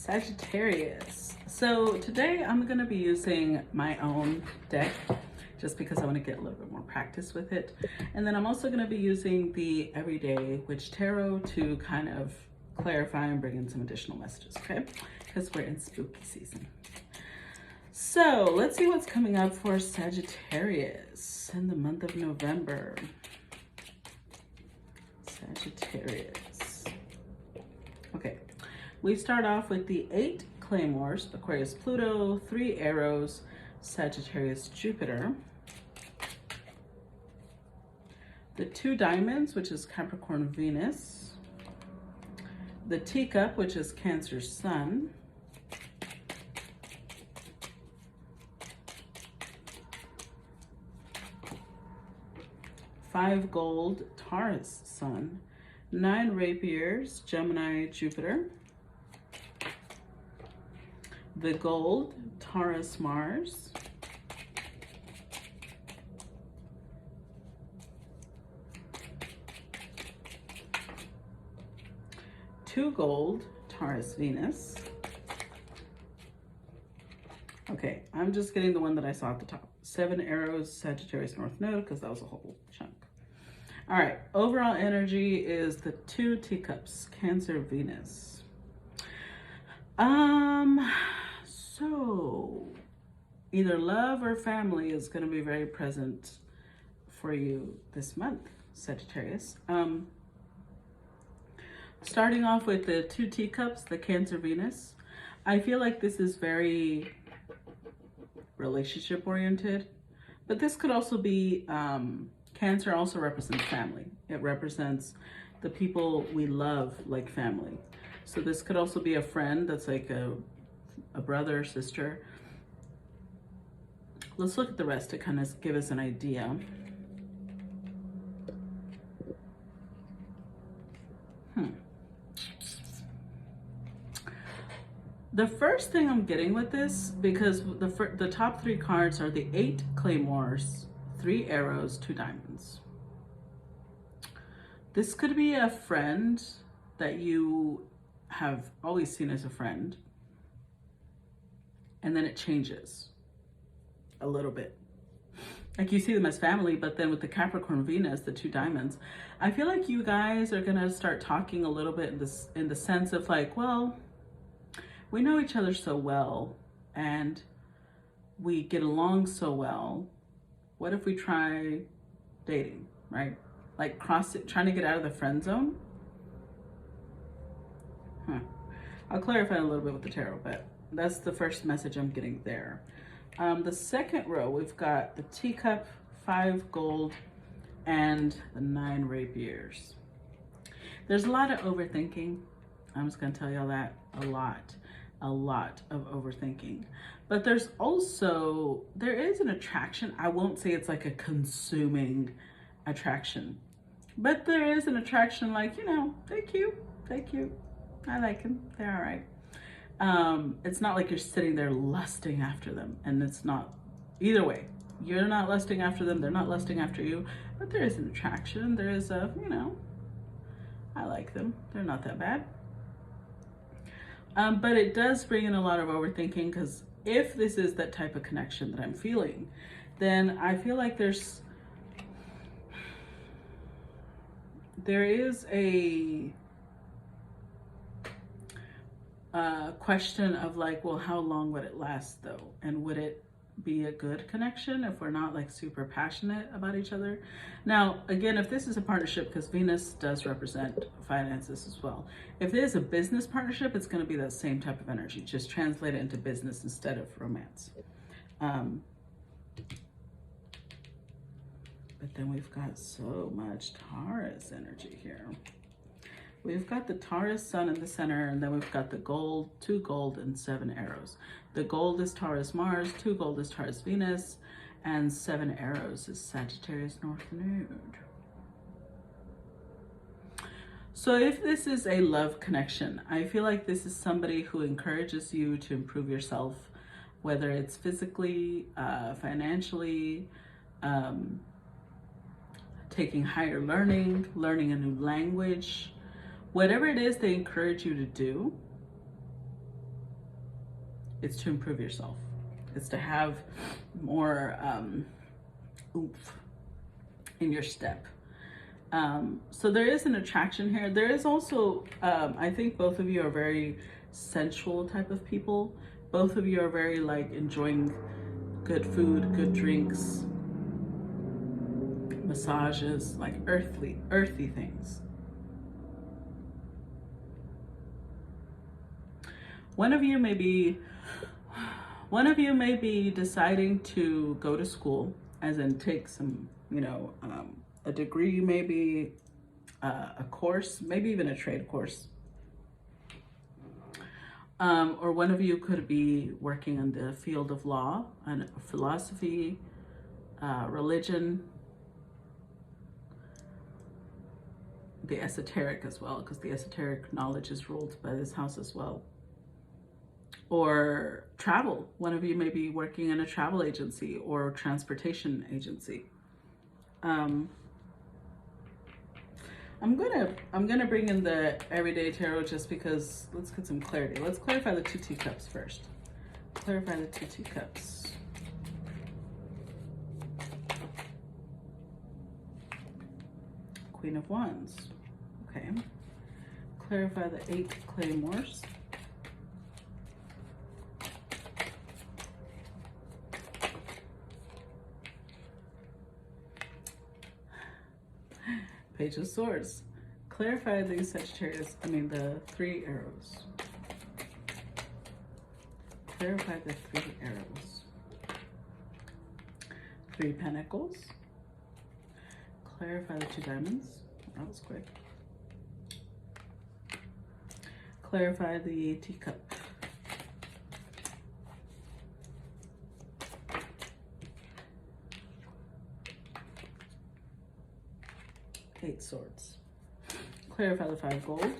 Sagittarius. So today I'm going to be using my own deck just because I want to get a little bit more practice with it. And then I'm also going to be using the Everyday Witch Tarot to kind of clarify and bring in some additional messages, okay? Because we're in spooky season. So let's see what's coming up for Sagittarius in the month of November. Sagittarius. Okay, we start off with the 8 claymores, Aquarius Pluto, 3 arrows, Sagittarius Jupiter, the 2 diamonds, which is Capricorn Venus, the teacup, which is Cancer Sun, five gold, Taurus Sun, 9 rapiers, Gemini Jupiter, the gold, Taurus Mars, two gold, Taurus Venus. Okay, I'm just getting the one that I saw at the top. 7 arrows, Sagittarius North Node, because that was a whole chunk. All right, overall energy is the 2 teacups, Cancer Venus. So either love or family is going to be very present for you this month, Sagittarius. Starting off with the 2 teacups, the Cancer Venus. I feel like this is very relationship oriented, but this could also be, Cancer also represents family. It represents the people we love like family. So this could also be a friend that's like a brother or sister. Let's look at the rest to kind of give us an idea. The first thing I'm getting with this, because the top 3 cards are the 8 claymores, 3 arrows, 2 diamonds. This could be a friend that you have always seen as a friend, and then it changes a little bit. Like you see them as family, but then with the Capricorn Venus, the 2 diamonds, I feel like you guys are gonna start talking a little bit in the sense of like, well, we know each other so well and we get along so well. What if we try dating, right? Like trying to get out of the friend zone. I'll clarify a little bit with the tarot, but that's the first message I'm getting there. The second row, we've got the teacup, 5 gold, and the 9 rapiers. There's a lot of overthinking. I'm just gonna tell y'all that, a lot of overthinking. But there is an attraction. I won't say it's like a consuming attraction, but there is an attraction, like, you know, they're cute, I like them, they're all right. It's not like you're sitting there lusting after them, and it's not, either way, you're not lusting after them, they're not lusting after you, but there is an attraction. There is a, you know, I like them, they're not that bad. But it does bring in a lot of overthinking, because if this is that type of connection that I'm feeling, then I feel like there is a question of like, well, how long would it last though? And would it be a good connection if we're not like super passionate about each other? Now, again, if this is a partnership, because Venus does represent finances as well. If it is a business partnership, it's going to be that same type of energy, just translate it into business instead of romance. But then we've got so much Taurus energy here. We've got the Taurus Sun in the center, and then we've got the gold, 2 gold, and 7 arrows. The gold is Taurus Mars, 2 gold is Taurus Venus, and 7 arrows is Sagittarius North Node. So if this is a love connection, I feel like this is somebody who encourages you to improve yourself, whether it's physically, financially, taking higher learning a new language, whatever it is they encourage you to do, It's to improve yourself. It's to have more oomph in your step. So there is an attraction here. There is also, I think both of you are very sensual type of people. Both of you are very like enjoying good food, good drinks, massages, like earthy things. One of you may be deciding to go to school, as in take some, you know, a degree, maybe a course, maybe even a trade course. Or one of you could be working in the field of law and philosophy, religion, the esoteric as well, because the esoteric knowledge is ruled by this house as well. Or travel. One of you may be working in a travel agency or transportation agency. I'm gonna bring in the everyday tarot just because let's get some clarity. Let's clarify the 2 teacups first. Clarify the 2 teacups. Queen of Wands. Okay. Clarify the 8 claymores. Page of Swords. Clarify the Sagittarius, the 3 arrows. Clarify the 3 arrows. 3 Pentacles. Clarify the 2 diamonds. That was quick. Clarify the teacup. Eight Swords. Clarify the 5 gold.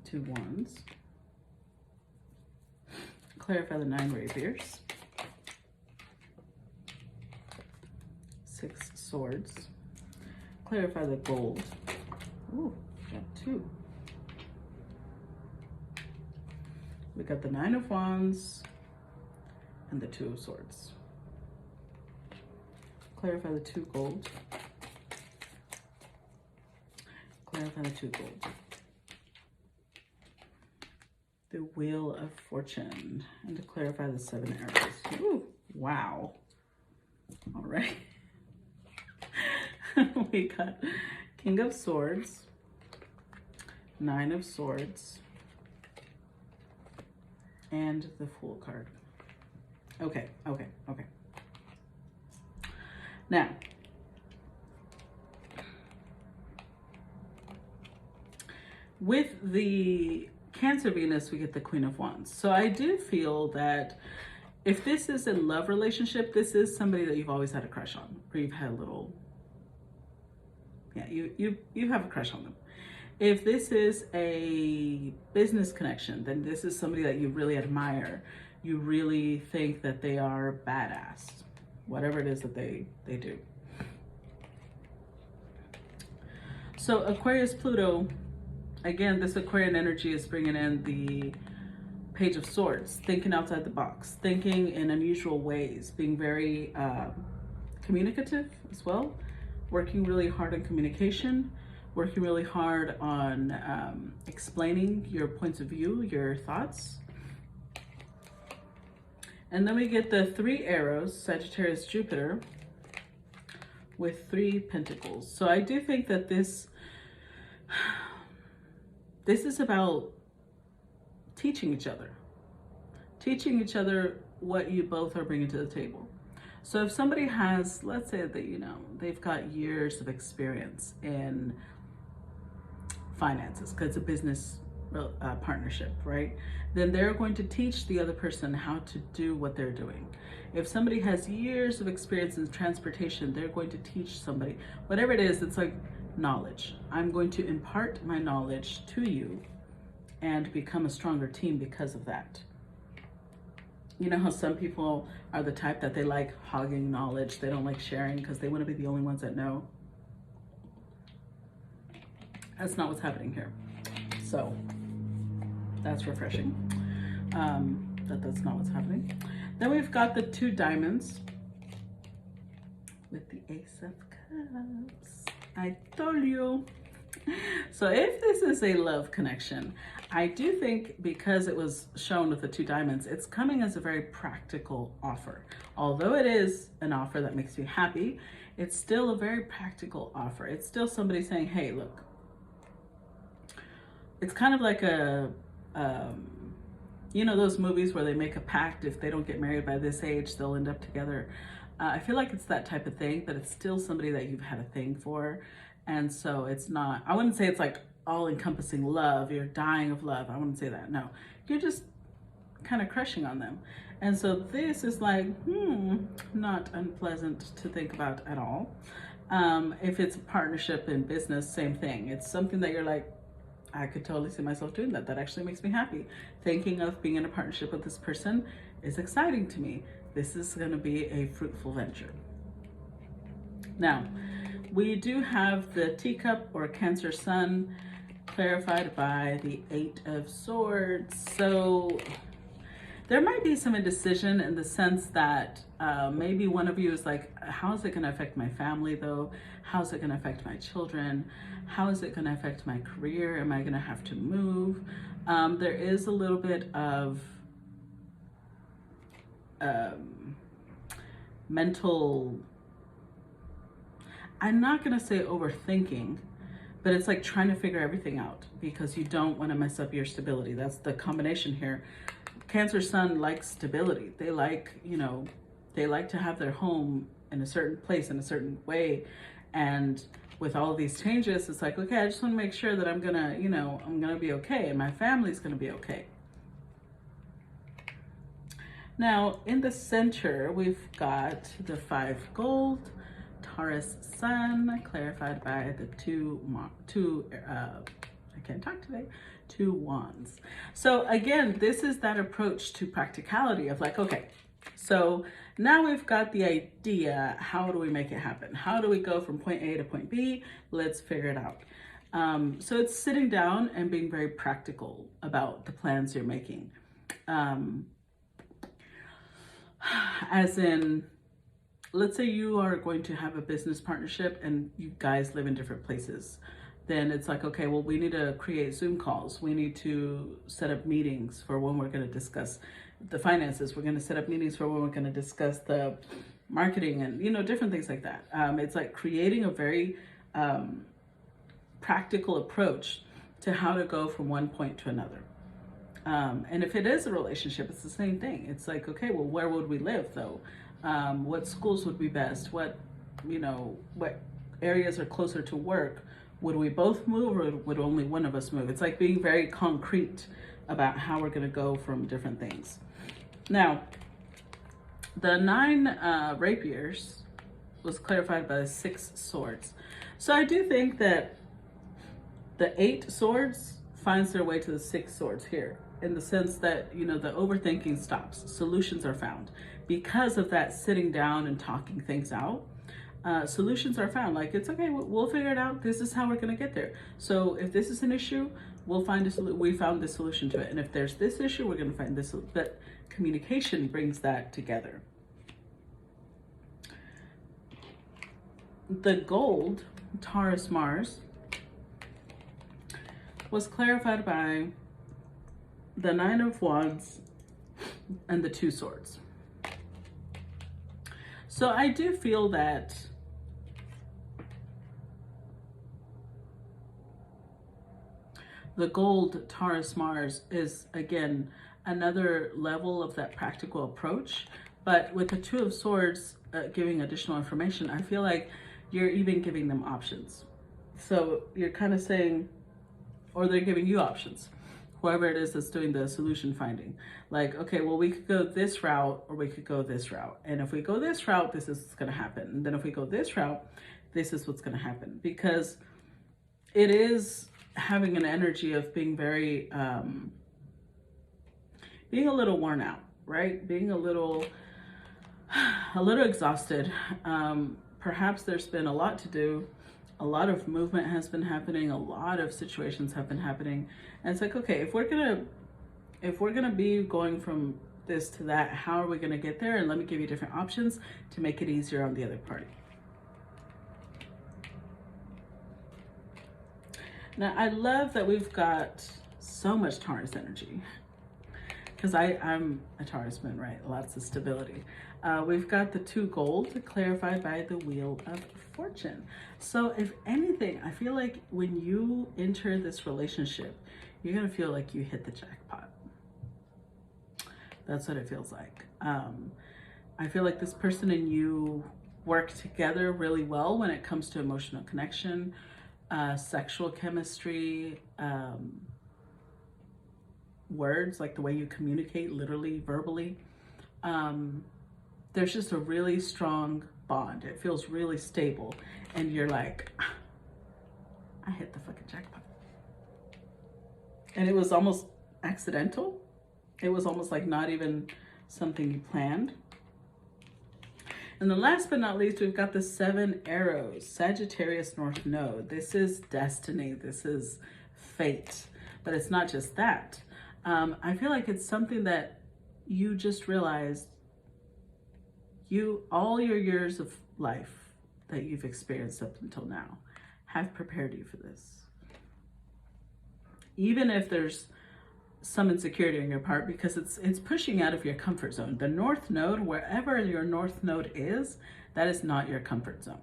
2 wands. Clarify the 9 rapiers. 6 swords. Clarify the gold. Ooh, got 2. We got the 9 of wands and the 2 of swords. Clarify the 2 gold. Clarify the 2 gold. The Wheel of Fortune. And to clarify the 7 arrows. Ooh, wow. All right. We got King of Swords, 9 of Swords, and the Fool card. Okay. Now, with the Cancer Venus, we get the Queen of Wands. So I do feel that if this is a love relationship, this is somebody that you've always had a crush on, or you've had a little, yeah, you have a crush on them. If this is a business connection, then this is somebody that you really admire. You really think that they are badass, whatever it is that they do. So Aquarius Pluto, again, this Aquarian energy is bringing in the Page of Swords, thinking outside the box, thinking in unusual ways, being very communicative as well, working really hard on communication, working really hard on explaining your points of view, your thoughts. And then we get the 3 arrows, Sagittarius Jupiter, with 3 pentacles. So I do think that this is about teaching each other what you both are bringing to the table. So if somebody has, let's say that, you know, they've got years of experience in finances, because it's a business partnership, right? Then they're going to teach the other person how to do what they're doing. If somebody has years of experience in transportation, they're going to teach somebody, whatever it is, it's like knowledge. I'm going to impart my knowledge to you and become a stronger team because of that. You know how some people are the type that they like hogging knowledge, they don't like sharing because they want to be the only ones that know? That's not what's happening here. So That's refreshing. That's not what's happening. Then we've got the 2 diamonds with the Ace of Cups. I told you. So if this is a love connection, I do think because it was shown with the 2 diamonds, it's coming as a very practical offer. Although it is an offer that makes you happy, it's still a very practical offer. It's still somebody saying, hey, look, it's kind of like a, you know, those movies where they make a pact, if they don't get married by this age, they'll end up together. I feel like it's that type of thing, but it's still somebody that you've had a thing for. And so it's not, I wouldn't say it's like all encompassing love, you're dying of love. I wouldn't say that, no. You're just kind of crushing on them. And so this is like, not unpleasant to think about at all. If it's a partnership in business, same thing. It's something that you're like, I could totally see myself doing that. That actually makes me happy. Thinking of being in a partnership with this person is exciting to me. This is going to be a fruitful venture. Now, we do have the teacup or Cancer Sun clarified by the 8 of Swords. So there might be some indecision in the sense that maybe one of you is like, how is it going to affect my family though? How is it going to affect my children? How is it going to affect my career? Am I going to have to move? There is a little bit of mental, I'm not going to say overthinking, but it's like trying to figure everything out because you don't want to mess up your stability. That's the combination here. Cancer Sun likes stability. They like, you know, they like to have their home in a certain place in a certain way. And with all of these changes, it's like, okay, I just want to make sure that I'm going to, you know, I'm going to be okay and my family's going to be okay. Now, in the center, we've got the 5 gold, Taurus Sun, clarified by the 2 wands. So again, this is that approach to practicality of like, okay, so now we've got the idea, how do we make it happen? How do we go from point A to point B? Let's figure it out. So it's sitting down and being very practical about the plans you're making. As in, let's say you are going to have a business partnership and you guys live in different places. Then it's like, okay, well, we need to create Zoom calls. We need to set up meetings for when we're going to discuss the finances. We're going to set up meetings for when we're going to discuss the marketing and, you know, different things like that. It's like creating a very practical approach to how to go from one point to another. And if it is a relationship, it's the same thing. It's like, okay, well, where would we live though? What schools would be best? What, you know, what areas are closer to work? Would we both move or would only one of us move? It's like being very concrete about how we're going to go from different things. Now, the 9 rapiers was clarified by the 6 swords. So I do think that the 8 swords finds their way to the 6 swords here, in the sense that, you know, the overthinking stops, solutions are found. Because of that sitting down and talking things out, solutions are found. Like, it's okay, we'll figure it out. This is how we're going to get there. So if this is an issue, we'll find we found the solution to it. And if there's this issue, we're going to find this. But communication brings that together. The gold, Taurus Mars, was clarified by the 9 of Wands and the 2 swords. So I do feel that the gold Taurus Mars is, again, another level of that practical approach. But with the 2 of Swords giving additional information, I feel like you're even giving them options. So you're kind of saying, or they're giving you options, whoever it is that's doing the solution finding. Like, okay, well, we could go this route or we could go this route. And if we go this route, this is what's going to happen. And then if we go this route, this is what's going to happen. Because it is having an energy of being very, being a little worn out, right? Being a little exhausted. Perhaps there's been a lot to do. A lot of movement has been happening. A lot of situations have been happening. And it's like, okay, if we're going to if we're going to be going from this to that, how are we going to get there? And let me give you different options to make it easier on the other party. Now, I love that we've got so much Taurus energy, because I'm a Taurus moon, right? Lots of stability. We've got the 2 gold clarified by the Wheel of Fortune. So if anything, I feel like when you enter this relationship, you're gonna feel like you hit the jackpot. That's what it feels like. I feel like this person and you work together really well when it comes to emotional connection, sexual chemistry, words, like the way you communicate, literally, verbally. There's just a really strong bond. It feels really stable. And you're like, I hit the fucking jackpot. And it was almost accidental. It was almost like not even something you planned. And then last but not least, we've got the 7 arrows, Sagittarius North Node. This is destiny. This is fate. But it's not just that. I feel like it's something that you just realized all your years of life that you've experienced up until now have prepared you for this. Even if there's some insecurity on your part, because it's pushing out of your comfort zone. The North Node, wherever your North Node is, that is not your comfort zone.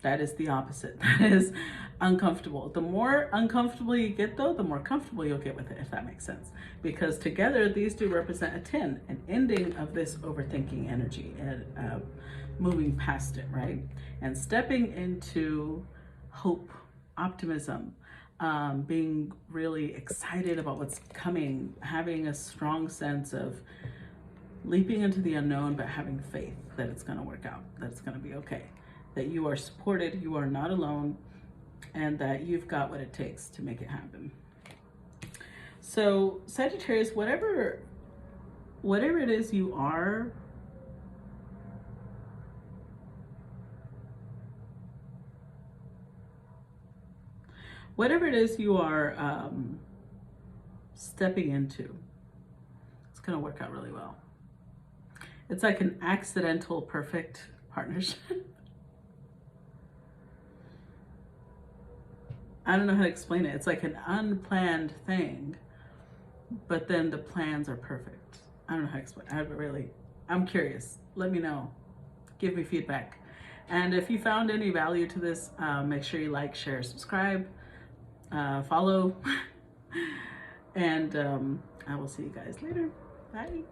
That is the opposite. That is uncomfortable. The more uncomfortable you get, though, the more comfortable you'll get with it, if that makes sense. Because together, these 2 represent a 10, an ending of this overthinking energy and moving past it, right? And stepping into hope, optimism, being really excited about what's coming, having a strong sense of leaping into the unknown, but having faith that it's going to work out, that it's going to be okay, that you are supported, you are not alone, and that you've got what it takes to make it happen. So Sagittarius, whatever it is you are, stepping into, it's going to work out really well. It's like an accidental perfect partnership. I don't know how to explain it. It's like an unplanned thing, but then the plans are perfect. I don't know how to explain. I'm curious. Let me know. Give me feedback. And if you found any value to this, make sure you like, share, subscribe, follow, and I will see you guys later. Bye.